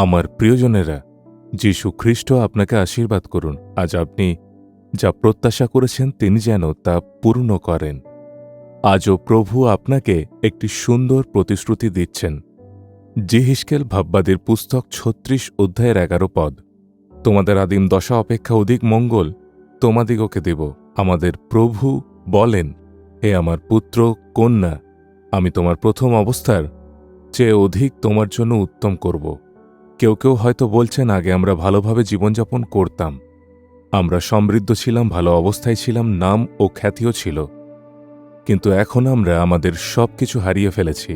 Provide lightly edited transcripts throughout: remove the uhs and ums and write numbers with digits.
আমার প্রিয়জনেরা, যীশু খ্রিস্ট আপনাকে আশীর্বাদ করুন। আজ আপনি যা প্রত্যাশা করেছেন তিনি যেন তা পূর্ণ করেন। আজও প্রভু আপনাকে একটি সুন্দর প্রতিশ্রুতি দিচ্ছেন। যিহিজকেল ভাববাদীর পুস্তক ৩৬ অধ্যায়ের ১১ পদ, তোমাদের আদিম দশা অপেক্ষা অধিক মঙ্গল তোমাদিগকে দেব। আমাদের প্রভু বলেন, হে আমার পুত্র কন্যা, আমি তোমার প্রথম অবস্থার চেয়ে অধিক তোমার জন্য উত্তম করব। কেউ কেউ হয়তো বলছেন, আগে আমরা ভালোভাবে জীবনযাপন করতাম, আমরা সমৃদ্ধ ছিলাম, ভালো অবস্থায় ছিলাম, নাম ও খ্যাতিও ছিল, কিন্তু এখন আমরা আমাদের সব কিছু হারিয়ে ফেলেছি।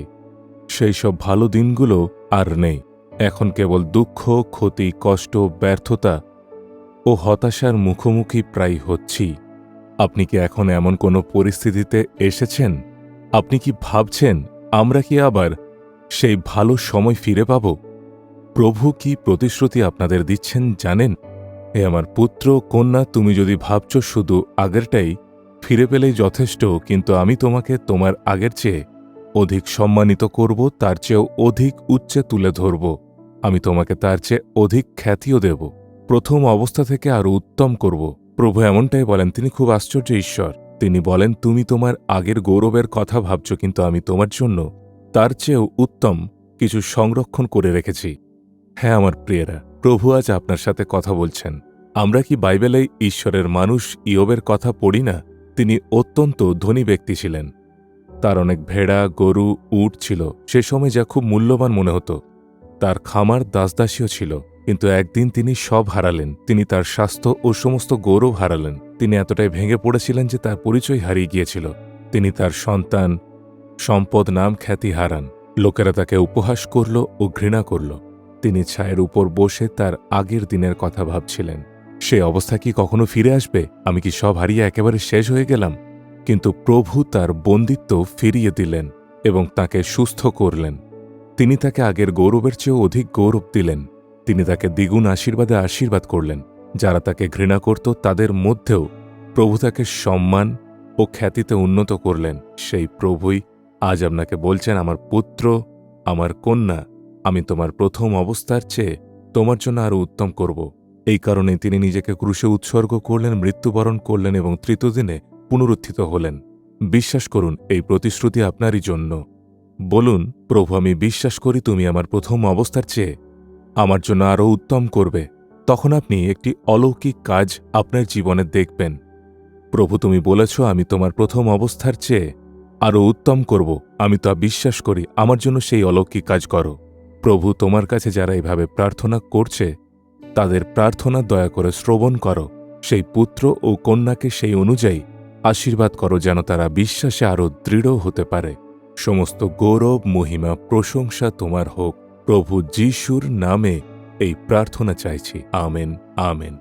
সেই সব ভালো দিনগুলো আর নেই। এখন কেবল দুঃখ, ক্ষতি, কষ্ট, ব্যর্থতা ও হতাশার মুখোমুখি প্রায় হচ্ছি। আপনি কি এখন এমন কোনো পরিস্থিতিতে এসেছেন? আপনি কি ভাবছেন, আমরা কি আবার সেই ভালো সময় ফিরে পাব? প্রভু কি প্রতিশ্রুতি আপনাদের দিচ্ছেন জানেন? হে আমার পুত্র কন্যা, তুমি যদি ভাবছ শুধু আগেরটাই ফিরে পেলেই যথেষ্ট, কিন্তু আমি তোমাকে তোমার আগের চেয়ে অধিক সম্মানিত করব, তার চেয়েও অধিক উচ্চে তুলে ধরব। আমি তোমাকে তার চেয়ে অধিক খ্যাতিও দেব, প্রথম অবস্থা থেকে আরও উত্তম করব। প্রভু এমনটাই বলেন। তিনি খুব আশ্চর্য ঈশ্বর। তিনি বলেন, তুমি তোমার আগের গৌরবের কথা ভাবছ, কিন্তু আমি তোমার জন্য তার চেয়েও উত্তম কিছু সংরক্ষণ করে রেখেছি। হ্যাঁ আমার প্রিয়েরা, প্রভু আজ আপনার সাথে কথা বলছেন। আমরা কি বাইবেলে ঈশ্বরের মানুষ ইয়োবের কথা পড়ি না? তিনি অত্যন্ত ধনী ব্যক্তি ছিলেন। তার অনেক ভেড়া, গরু, উট ছিল। সে সময় যা খুব মূল্যবান মনে হতো। তার খামার, দাসদাসীও ছিল। কিন্তু একদিন তিনি সব হারালেন। তিনি তার স্বাস্থ্য ও সমস্ত গৌরব হারালেন। তিনি এতটাই ভেঙে পড়েছিলেন যে তার পরিচয় হারিয়ে গিয়েছিল। তিনি তার সন্তান, সম্পদ, নাম, খ্যাতি হারান। লোকেরা তাকে উপহাস করল ও ঘৃণা করল। তিনি ছায়ের উপর বসে তার আগের দিনের কথা ভাবছিলেন। সে অবস্থা কি কখনো ফিরে আসবে? আমি কি সব হারিয়ে একেবারে শেষ হয়ে গেলাম? কিন্তু প্রভু তার বন্দিত্ব ফিরিয়ে দিলেন এবং তাকে সুস্থ করলেন। তিনি তাকে আগের গৌরবের চেয়েও অধিক গৌরব দিলেন। তিনি তাকে দ্বিগুণ আশীর্বাদে আশীর্বাদ করলেন। যারা তাকে ঘৃণা করত তাদের মধ্যেও প্রভু তাকে সম্মান ও খ্যাতিতে উন্নত করলেন। সেই প্রভুই আজ আপনাকে বলছেন, আমার পুত্র, আমার কন্যা, আমি তোমার প্রথম অবস্থার চেয়ে তোমার জন্য আরও উত্তম করব। এই কারণে তিনি নিজেকে ক্রুশে উৎসর্গ করলেন, মৃত্যুবরণ করলেন এবং তৃতীয় দিনে পুনরুত্থিত হলেন। বিশ্বাস করুন, এই প্রতিশ্রুতি আপনারই জন্য। বলুন, প্রভু, আমি বিশ্বাস করি তুমি আমার প্রথম অবস্থার চেয়ে আমার জন্য আরও উত্তম করবে। তখন আপনি একটি অলৌকিক কাজ আপনার জীবনে দেখবেন। প্রভু, তুমি বলেছ আমি তোমার প্রথম অবস্থার চেয়ে আরও উত্তম করব। আমি তা বিশ্বাস করি। আমার জন্য সেই অলৌকিক কাজ করো। প্রভু, তোমার কাছে যারা এভাবে প্রার্থনা করছে তাদের প্রার্থনা দয়া করে শ্রবণ করো। সেই পুত্র ও কন্যাকে সেই অনুযায়ী আশীর্বাদ করো, যেন তারা বিশ্বাসে আরও দৃঢ় হতে পারে। সমস্ত গৌরব, মহিমা, প্রশংসা তোমার হোক। প্রভু যিশুর নামে এই প্রার্থনা চাইছি। Amen, amen.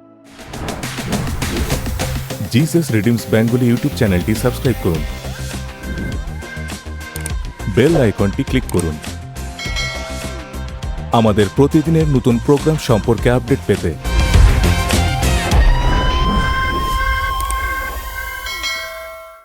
Jesus redeems Bengali YouTube চ্যানেলটি সাবস্ক্রাইব করুন, বেল আইকনটি ক্লিক করুন আমাদের প্রতিদিনের নতুন প্রোগ্রাম সম্পর্কে আপডেট পেতে।